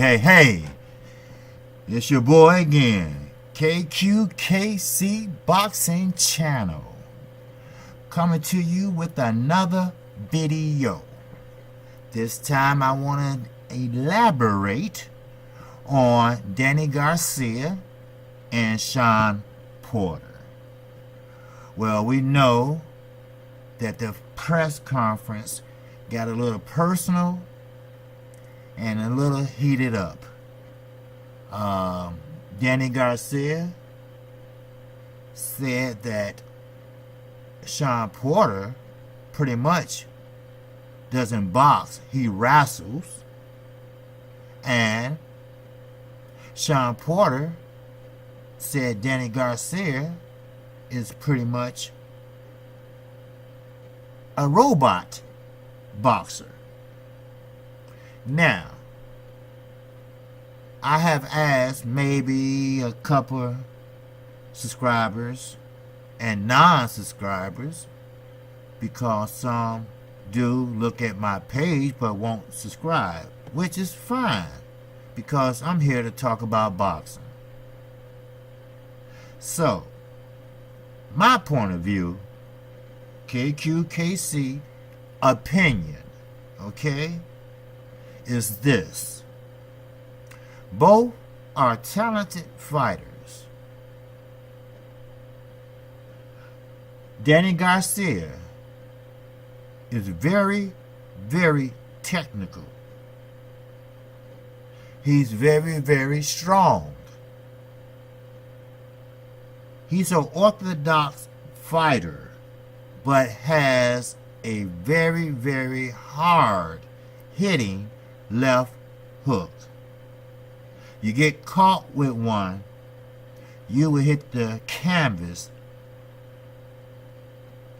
Hey, it's your boy again, KQKC Boxing Channel, coming to you with another video. This time I want to elaborate on Danny Garcia and Shawn Porter. Well, we know that the press conference got a little personal and a little heated up. Danny Garcia said that Shawn Porter pretty much doesn't box, he wrestles. And Shawn Porter said Danny Garcia is pretty much a robot boxer. Now, I have asked maybe a couple subscribers and non-subscribers, because some do look at my page but won't subscribe, which is fine because I'm here to talk about boxing. So, my point of view, KQKC opinion, okay, is this. Both are talented fighters. Danny Garcia is very, very technical. He's very, very strong. He's an orthodox fighter, but has a very, very hard hitting left hook. You get caught with one, you will hit the canvas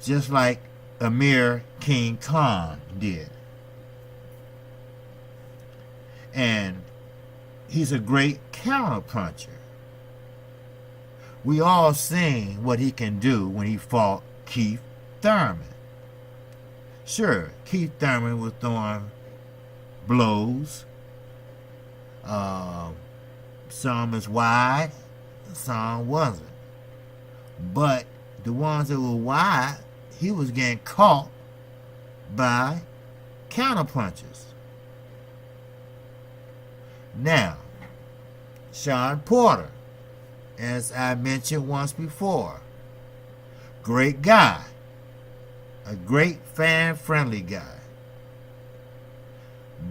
just like Amir King Khan did. And he's a great counterpuncher. We all seen what he can do when he fought Keith Thurman. Sure, Keith Thurman was throwing blows. Some is wide, some wasn't. But the ones that were wide, he was getting caught by counterpunches. Now, Shawn Porter, as I mentioned once before, great guy, a great fan-friendly guy.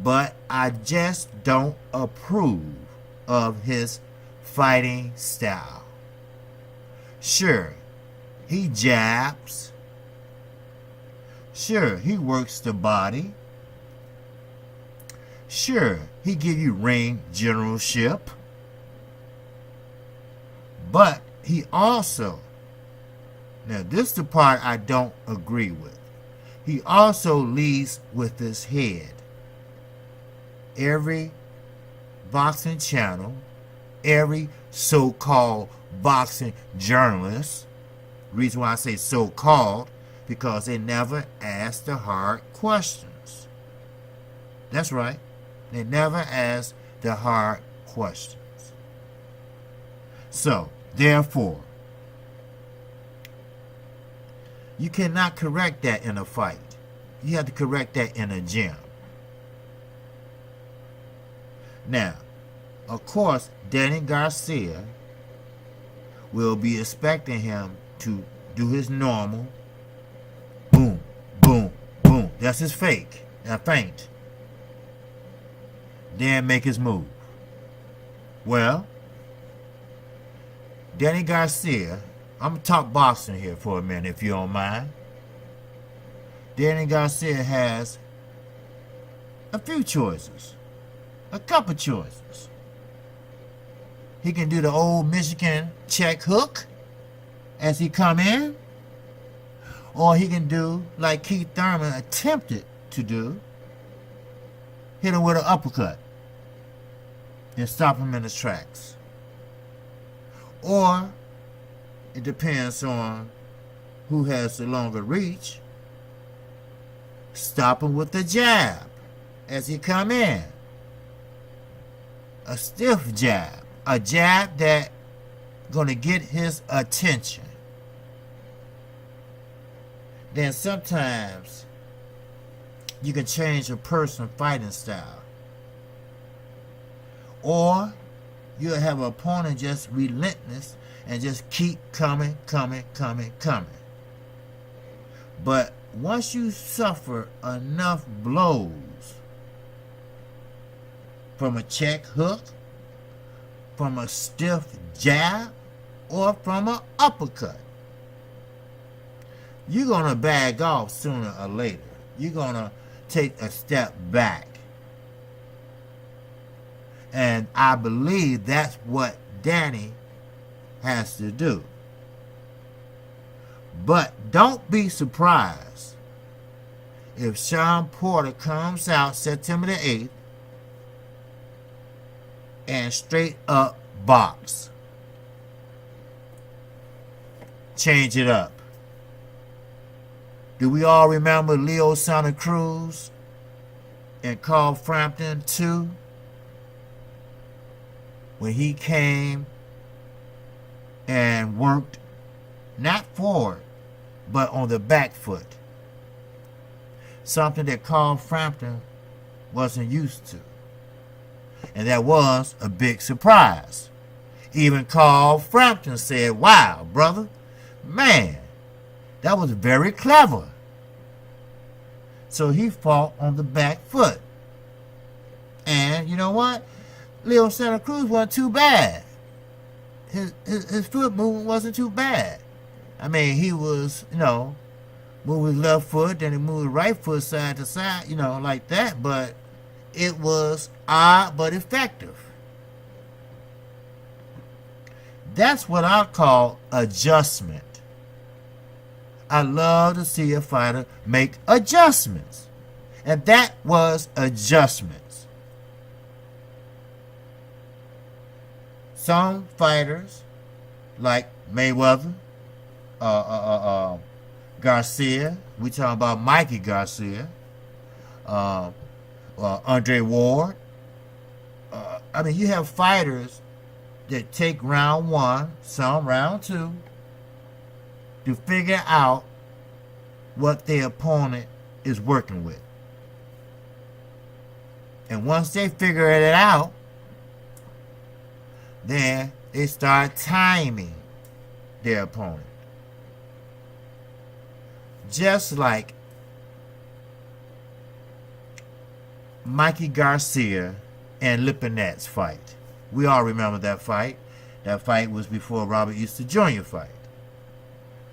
But I just don't approve of his fighting style. Sure, he jabs. Sure, he works the body. Sure, he give you ring generalship. But he also, now this is the part I don't agree with, he also leads with his head. Every boxing channel, every so-called boxing journalist, reason why I say so-called, because they never ask the hard questions. That's right, they never ask the hard questions. So, therefore, you cannot correct that in a fight. You have to correct that in a gym. Now, of course, Danny Garcia will be expecting him to do his normal boom, boom, boom. That's his feint. Then make his move. Well, Danny Garcia, I'm going to talk boxing here for a minute if you don't mind. Danny Garcia has a few choices. A couple choices. He can do the old Michigan check hook as he come in, or he can do like Keith Thurman attempted to do, hit him with an uppercut and stop him in his tracks. Or it depends on who has the longer reach. Stop him with the jab as he come in. a stiff jab, a jab that gonna get his attention. Then sometimes you can change a person's fighting style. Or you'll have an opponent just relentless and just keep coming. But once you suffer enough blows from a check hook, from a stiff jab, or from an uppercut, you're going to back off sooner or later. You're going to take a step back. And I believe that's what Danny has to do. But don't be surprised if Sean Porter comes out September the 8th and straight up box. Change it up. Do we all remember Leo Santa Cruz and Carl Frampton too? When he came and worked not forward, but on the back foot. Something that Carl Frampton wasn't used to. And that was a big surprise. Even Carl Frampton said, "Wow, brother, man, that was very clever." So he fought on the back foot. And you know what? Leo Santa Cruz wasn't too bad. His foot movement wasn't too bad. I mean, he was, move his left foot, then he moved his right foot side to side, like that. But it was odd but effective. That's what I call adjustment. I love to see a fighter make adjustments. And that was adjustments. Some fighters, like Mayweather, Garcia, we talking about Mikey Garcia, Andre Ward. You have fighters that take round one, some round two, to figure out what their opponent is working with. And once they figure it out, then they start timing their opponent. Just like Mikey Garcia and Lipinet's fight. We all remember that fight. That fight was before Robert Easter Jr. fight,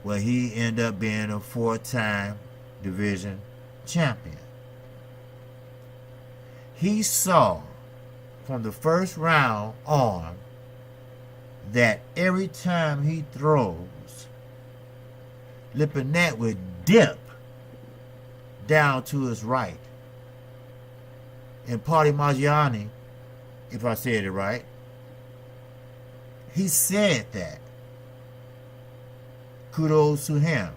where he ended up being a 4-time division champion. He saw from the first round on that every time he throws, Lipinet would dip down to his right. And Party Maggiani, if I said it right, he said that. Kudos to him.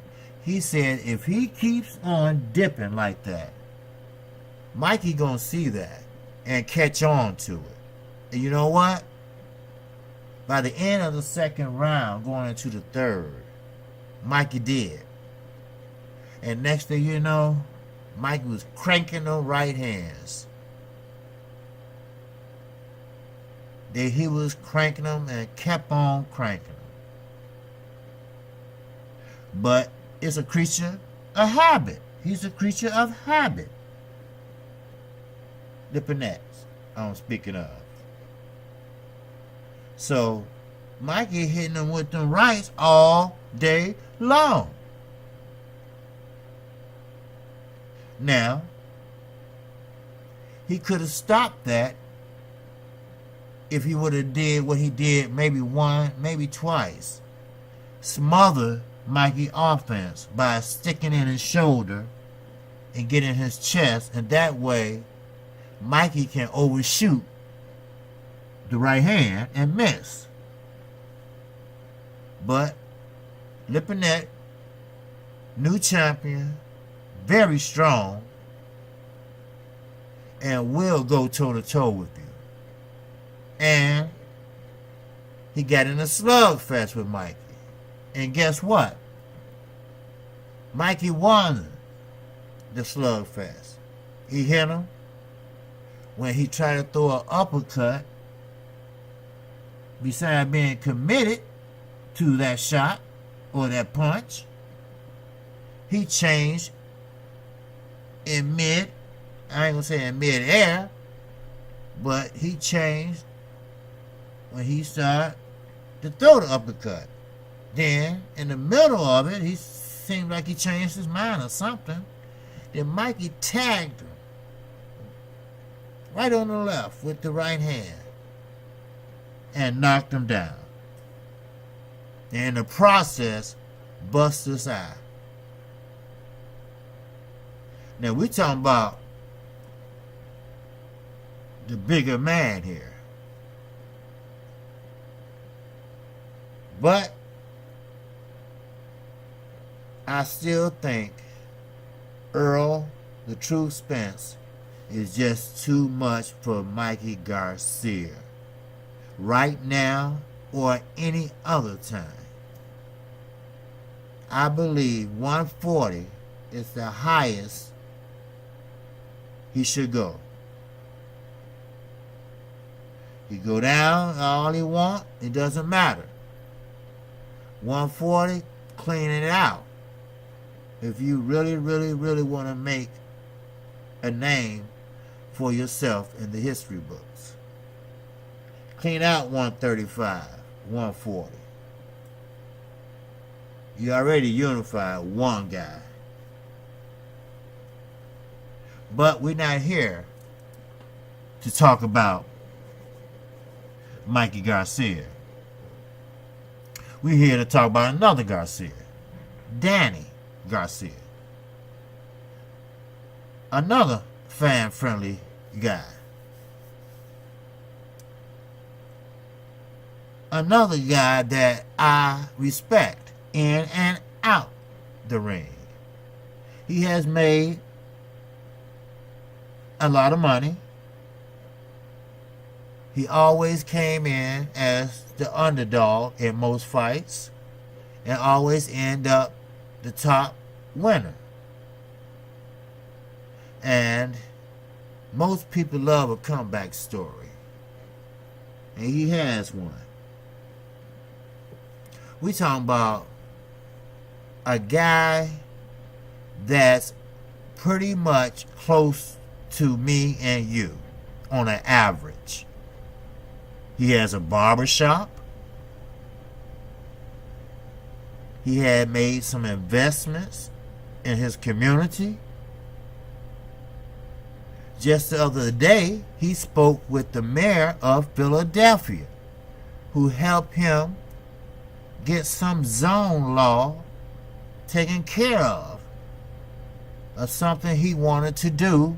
He said if he keeps on dipping like that, Mikey gonna see that and catch on to it. And you know what? By the end of the second round, going into the third, Mikey did. And next thing you know, Mikey was cranking them right hands. That he was cranking them and kept on cranking them. But it's a creature of habit. He's a creature of habit. The Pinets, I'm speaking of. So, Mikey hitting them with them rights all day long. Now, he could have stopped that if he would have did what he did maybe one, maybe twice. Smother Mikey offense by sticking in his shoulder and getting his chest, and that way Mikey can overshoot the right hand and miss. But Lipinet, new champion, very strong, and will go toe to toe with you. And he got in a slugfest with Mikey. And guess what? Mikey won the slugfest. He hit him when he tried to throw an uppercut. Besides being committed to that shot or that punch, he changed in I ain't gonna say in mid-air, but he changed when he started to throw the uppercut. Then, in the middle of it, he seemed like he changed his mind or something. Then Mikey tagged him right on the left with the right hand and knocked him down. And in the process, bust his eye. Now, we're talking about the bigger man here. But I still think Earl, the Truth Spence, is just too much for Mikey Garcia. Right now or any other time. I believe 140 is the highest he should go. He go down all he want, it doesn't matter. 140, clean it out. If you really, really, really want to make a name for yourself in the history books. Clean out 135, 140. You already unified one guy. But we're not here to talk about Mikey Garcia. We're here to talk about another Garcia, Danny Garcia. Another fan-friendly guy. Another guy that I respect in and out the ring. He has made a lot of money. He always came in as the underdog in most fights and always end up the top winner. And most people love a comeback story. And he has one. We talking about a guy that's pretty much close to me and you on an average. He has a barber shop. He had made some investments in his community. Just the other day, he spoke with the mayor of Philadelphia, who helped him get some zone law taken care of something he wanted to do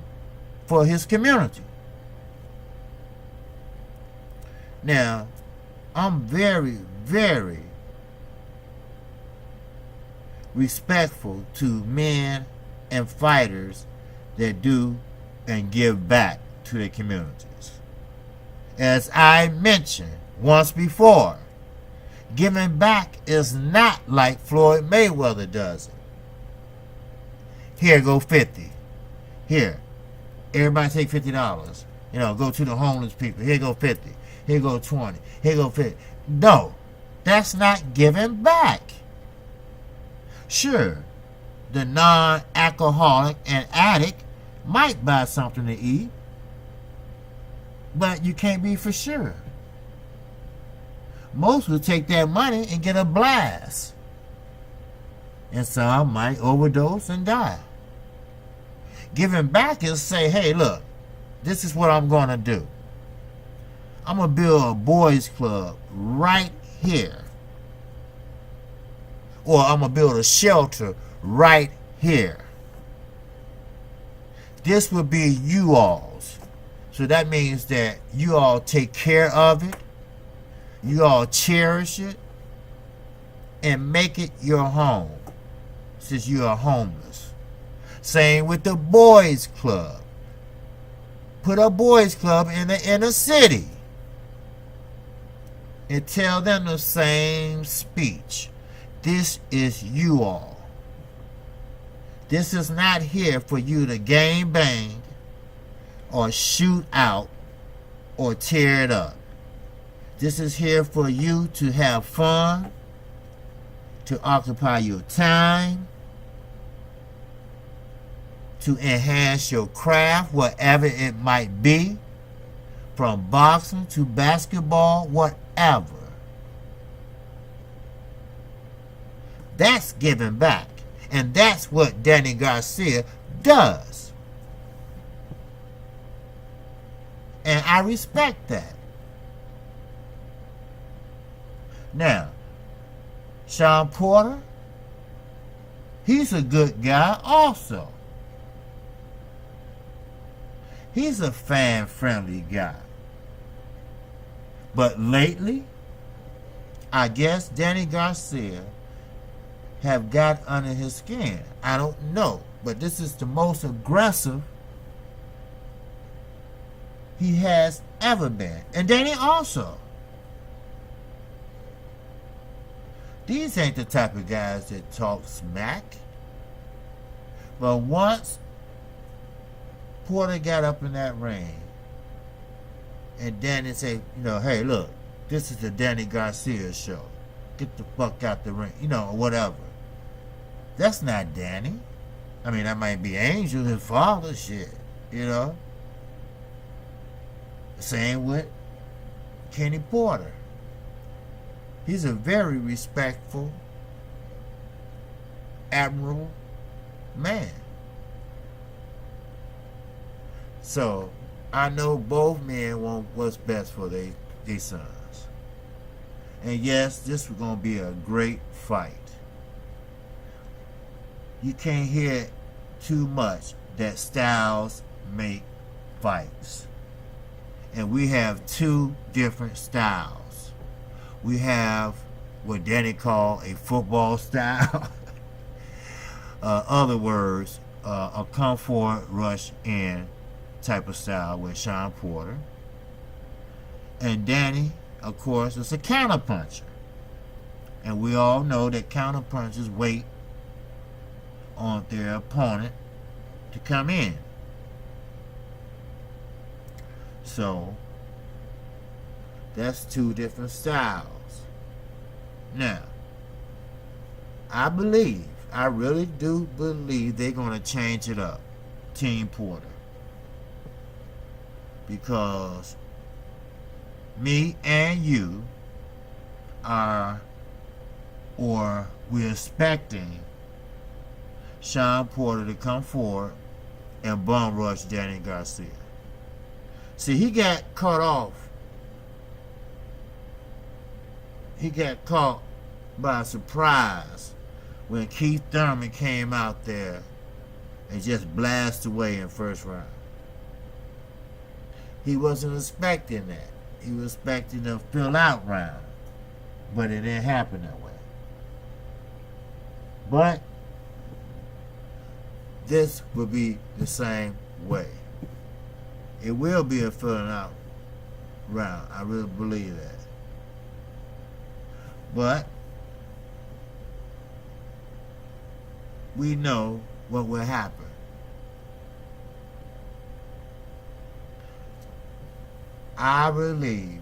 for his community. Now, I'm very, very respectful to men and fighters that do and give back to their communities. As I mentioned once before, giving back is not like Floyd Mayweather does it. Here, go 50. Here, everybody take $50. You know, go to the homeless people. Here go 50. Here go 20. Here go 50. No, that's not giving back. Sure, the non-alcoholic and addict might buy something to eat, but you can't be for sure. Most will take that money and get a blast, and some might overdose and die. Giving back is say, hey, look, this is what I'm going to do. I'm going to build a boys club right here. Or I'm going to build a shelter right here. This will be you all's. So that means that you all take care of it. You all cherish it. And make it your home. Since you are homeless. Same with the boys club. Put a boys club in the inner city. and tell them the same speech. This is you all. This is not here for you to gang bang or shoot out or tear it up. This is here for you to have fun, to occupy your time, to enhance your craft, whatever it might be, from boxing to basketball, whatever. That's giving back. And that's what Danny Garcia does. And I respect that. Now, Sean Porter, he's a good guy also. He's a fan-friendly guy. But lately, I guess Danny Garcia have got under his skin. I don't know. But this is the most aggressive he has ever been. And Danny also. These ain't the type of guys that talk smack. But once Porter got up in that ring and Danny said, hey, look, this is the Danny Garcia show. Get the fuck out the ring, or whatever. That's not Danny. I mean, that might be Angel, his father, shit, Same with Kenny Porter. He's a very respectful, admirable man. So, I know both men want what's best for their sons. And yes, this is going to be a great fight. You can't hear too much that styles make fights. And we have two different styles. We have what Danny called a football style. Other words, a come forward, rush in type of style with Sean Porter. And Danny, of course, is a counterpuncher. And we all know that counterpunchers wait on their opponent to come in. So, that's two different styles. Now, I really do believe they're going to change it up, Team Porter. Because me and you we're expecting Sean Porter to come forward and bum rush Danny Garcia. See, he got cut off. He got caught by surprise when Keith Thurman came out there and just blasted away in first round. He wasn't expecting that. He was expecting a fill-out round. But it didn't happen that way. But this will be the same way. It will be a fill-out round. I really believe that. But we know what will happen. I believe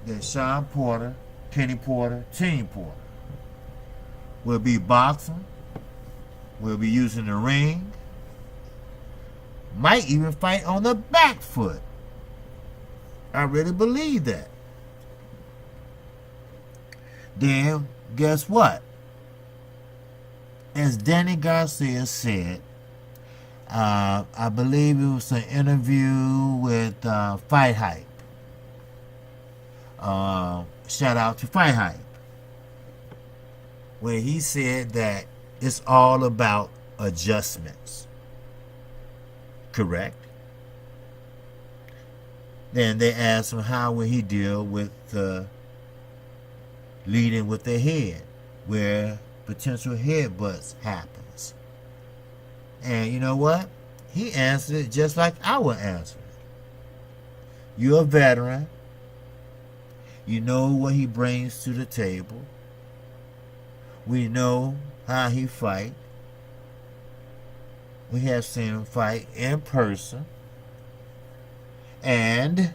that Sean Porter, Kenny Porter, Team Porter will be boxing, will be using the ring, might even fight on the back foot. I really believe that. Then, guess what? As Danny Garcia said, I believe it was an interview with Fight Hype. Shout out to Fight Hype. Where he said that it's all about adjustments. Correct? Then they asked him how will he deal with leading with the head, where potential headbutts happens. And you know what? He answered it just like I would answer it. You're a veteran. You know what he brings to the table. We know how he fight. We have seen him fight in person. And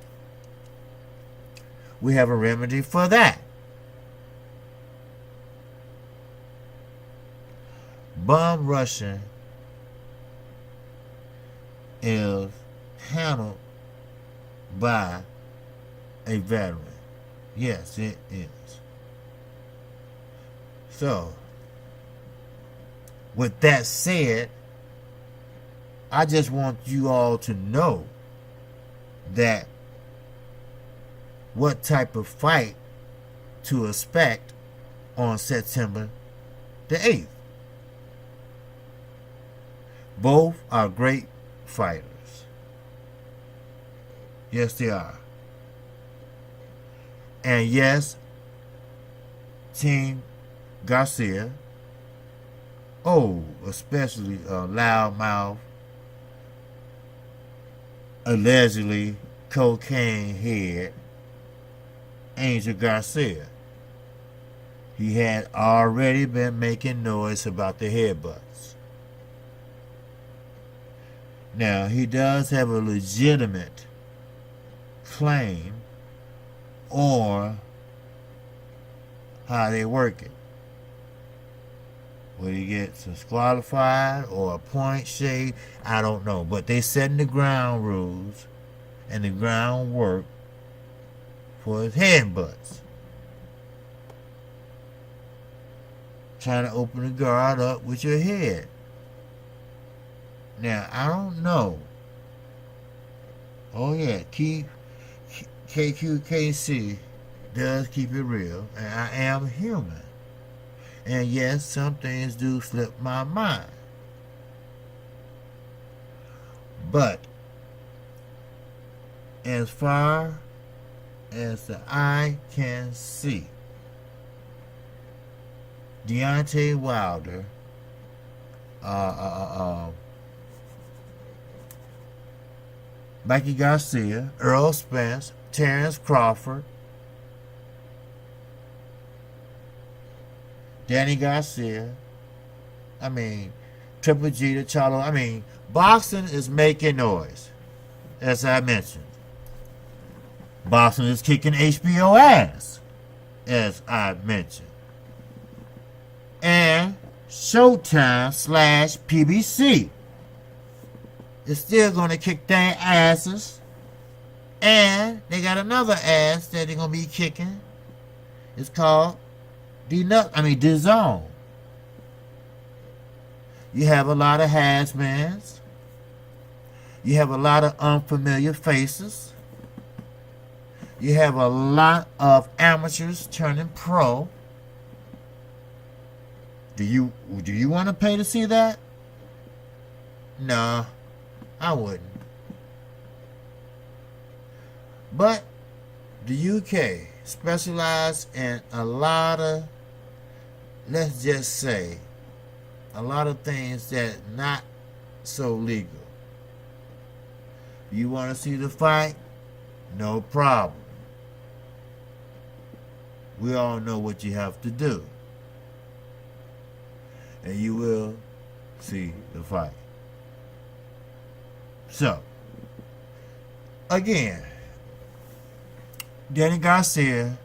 we have a remedy for that. Bum rushing is handled by a veteran. Yes, it is. So, with that said, I just want you all to know that what type of fight to expect on September the 8th. Both are great fighters. Yes, they are. And yes, Team Garcia, especially loudmouth, allegedly cocaine head, Angel Garcia. He had already been making noise about the Headbutts. Now, he does have a legitimate claim or how they work it. Will he get disqualified or a point shade? I don't know. But they setting the ground rules and the groundwork for his headbutts. Trying to open the guard up with your head. Now, I don't know. Oh yeah, KQKC does keep it real, and I am human. And yes, some things do slip my mind. But as far as the eye can see, Deontay Wilder, Mikey Garcia, Earl Spence, Terrence Crawford, Danny Garcia, Triple G to Charlo. Boxing is making noise, as I mentioned. Boxing is kicking HBO ass, as I mentioned. And Showtime / PBC is still going to kick their asses. And they got another ass that they're going to be kicking. It's called DAZN. You have a lot of has-beens. You have a lot of unfamiliar faces. You have a lot of amateurs turning pro. Do you want to pay to see that? No, I wouldn't. But the UK specializes in a lot of, let's just say, a lot of things that not so legal. You want to see the fight? No problem. We all know what you have to do. And you will see the fight. So, again, Danny Garcia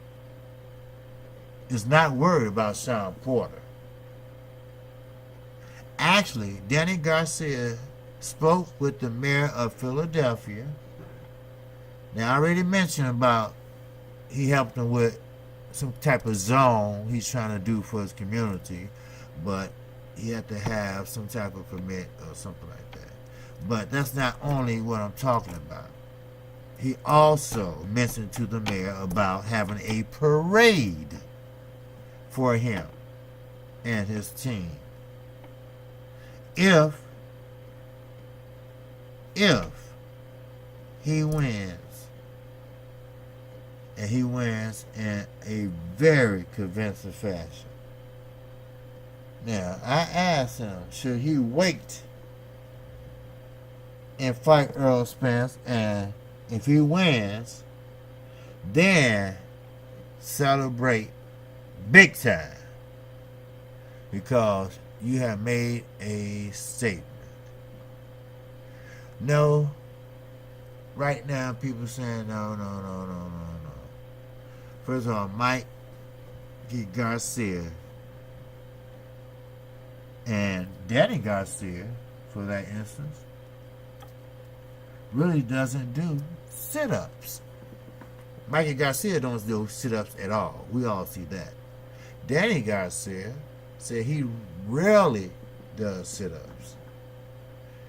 is not worried about Sean Porter. Actually, Danny Garcia spoke with the mayor of Philadelphia. Now, I already mentioned about he helped him with some type of zone he's trying to do for his community, but he had to have some type of permit or something like that. But that's not only what I'm talking about. He also mentioned to the mayor about having a parade for him and his team. If he wins, and he wins in a very convincing fashion. Now, I asked him, should he wait and fight Earl Spence, and if he wins, then celebrate big time because you have made a statement. No, right now people saying no. First of all, Mike Garcia and Danny Garcia, for that instance, really doesn't do sit-ups. Mikey Garcia don't do sit-ups at all. We all see that. Danny Garcia said he rarely does sit-ups.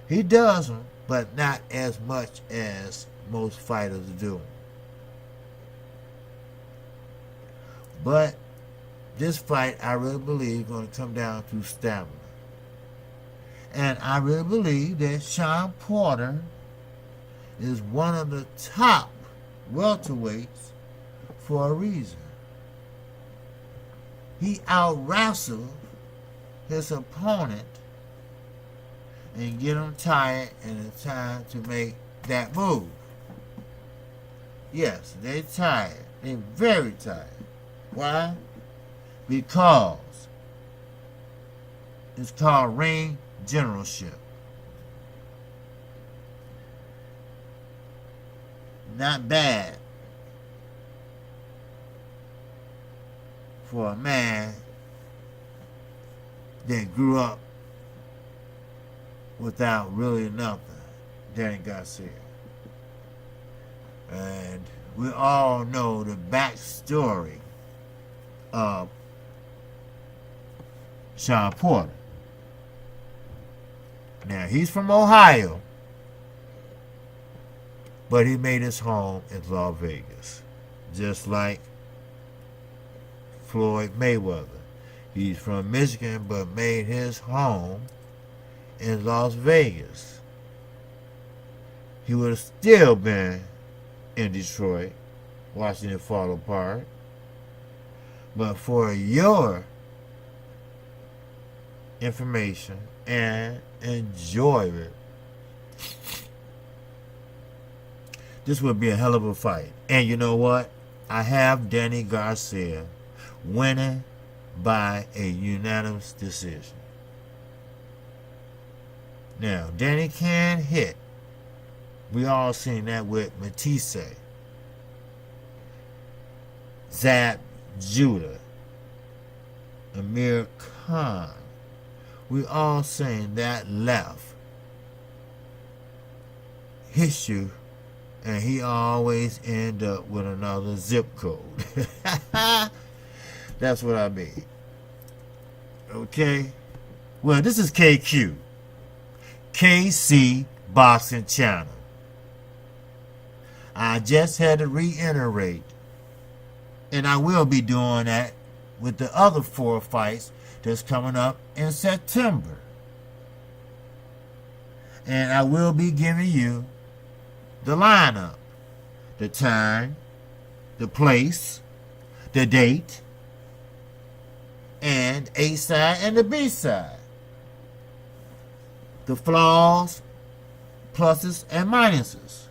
He does them, but not as much as most fighters do. But this fight, I really believe, is going to come down to stamina. And I really believe that Shawn Porter is one of the top welterweights for a reason. He out-wrestled his opponent and get him tired, and it's time to make that move. Yes, they're tired. They're very tired. Why? Because it's called ring generalship. Not bad for a man that grew up without really nothing, Danny Garcia. And we all know the backstory of Shawn Porter. Now, he's from Ohio, but he made his home in Las Vegas, just like Floyd Mayweather. He's from Michigan, but made his home in Las Vegas. He would have still been in Detroit, watching it fall apart. But for your information and enjoyment, this would be a hell of a fight. And you know what? I have Danny Garcia winning by a unanimous decision. Now, Danny can hit. We all seen that with Matisse, Zab Judah, Amir Khan. We all seen that left hit you, and he always end up with another zip code. That's what I mean. Okay? Well, this is KQ. KC Boxing Channel. I just had to reiterate, and I will be doing that with the other 4 fights that's coming up in September. And I will be giving you the lineup, the time, the place, the date, and A side and the B side. The flaws, pluses, and minuses.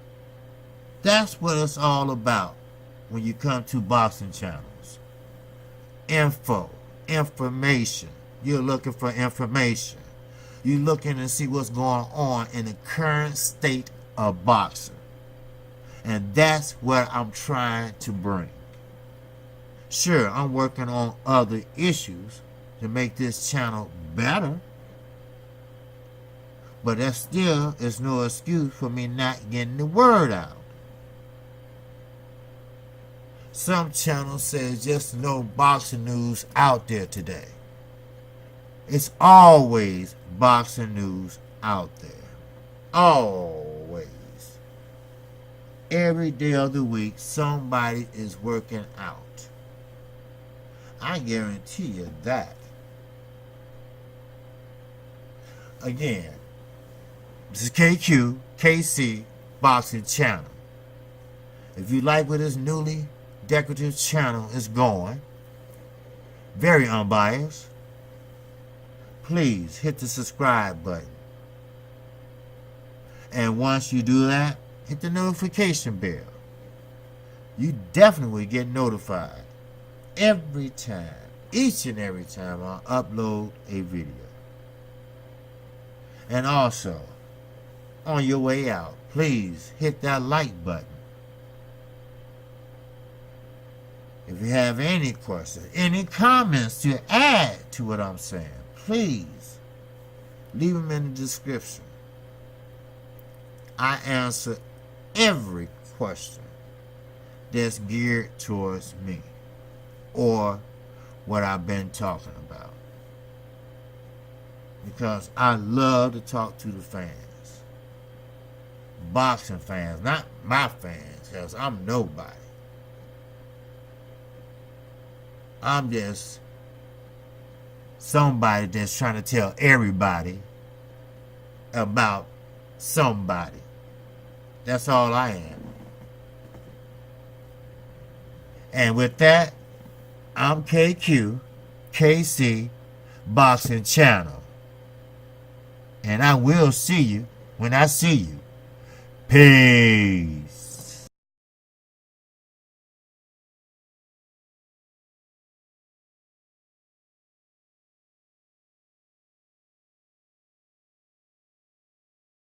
That's what it's all about when you come to boxing channels. Information. You're looking for information. You're looking to see what's going on in the current state of boxing. And that's what I'm trying to bring. Sure, I'm working on other issues to make this channel better. But that still is no excuse for me not getting the word out. Some channels say just no boxing news out there today. It's always boxing news out there. Always. Every day of the week, somebody is working out. I guarantee you that. Again, this is KQ, KC Boxing Channel. If you like where this newly decorative channel is going, very unbiased, please hit the subscribe button. And once you do that, hit the notification bell. You definitely get notified every time, each and every time I upload a video. And also, on your way out, please hit that like button. If you have any questions, any comments to add to what I'm saying, please leave them in the description. I answer every question that's geared towards me or what I've been talking about, because I love to talk to the fans, boxing fans, not my fans, because I'm nobody. I'm just somebody that's trying to tell everybody about somebody. That's all I am. And with that, I'm KC Boxing Channel. And I will see you when I see you. Peace.